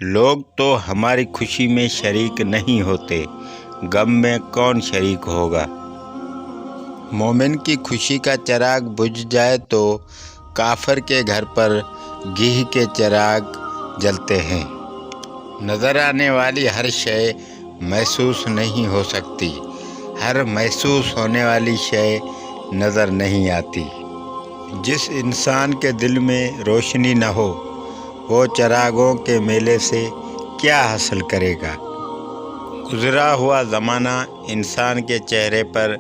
لوگ تو ہماری خوشی میں شریک نہیں ہوتے، غم میں کون شریک ہوگا؟ مومن کی خوشی کا چراغ بجھ جائے تو کافر کے گھر پر گھی کے چراغ جلتے ہیں۔ نظر آنے والی ہر شے محسوس نہیں ہو سکتی، ہر محسوس ہونے والی شے نظر نہیں آتی۔ جس انسان کے دل میں روشنی نہ ہو وہ چراغوں کے میلے سے کیا حاصل کرے گا؟ گزرا ہوا زمانہ انسان کے چہرے پر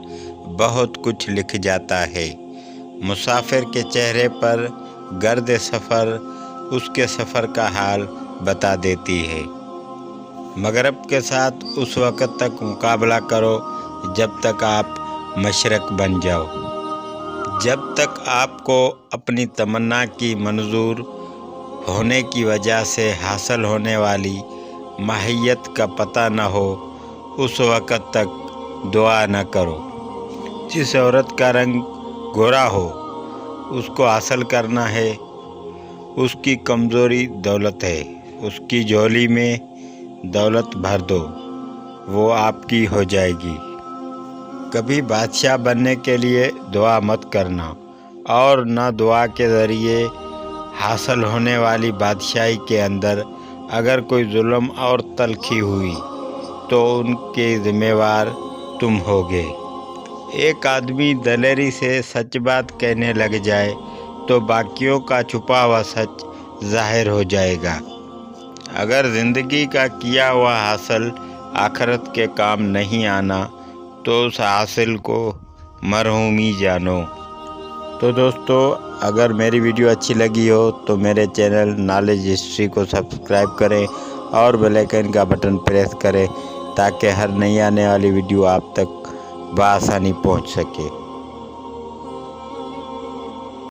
بہت کچھ لکھ جاتا ہے۔ مسافر کے چہرے پر گرد سفر اس کے سفر کا حال بتا دیتی ہے۔ مغرب کے ساتھ اس وقت تک مقابلہ کرو جب تک آپ مشرق بن جاؤ۔ جب تک آپ کو اپنی تمنا کی منظور ہونے کی وجہ سے حاصل ہونے والی ماہیت کا پتہ نہ ہو، اس وقت تک دعا نہ کرو۔ جس عورت کا رنگ گورا ہو اس کو حاصل کرنا ہے، اس کی کمزوری دولت ہے، اس کی جھولی میں دولت بھر دو، وہ آپ کی ہو جائے گی۔ کبھی بادشاہ بننے کے لیے دعا مت کرنا، اور نہ دعا کے ذریعے حاصل ہونے والی بادشاہی کے اندر اگر کوئی ظلم اور تلخی ہوئی تو ان کے ذمہ وار تم ہوگے۔ ایک آدمی دلیری سے سچ بات کہنے لگ جائے تو باقیوں کا چھپا ہوا سچ ظاہر ہو جائے گا۔ اگر زندگی کا کیا ہوا حاصل آخرت کے کام نہیں آنا تو اس حاصل کو مرحومی جانو۔ تو دوستو، اگر میری ویڈیو اچھی لگی ہو تو میرے چینل نالج ہسٹری کو سبسکرائب کریں اور بیل آئیکن کا بٹن پریس کریں تاکہ ہر نئی آنے والی ویڈیو آپ تک بآسانی پہنچ سکے۔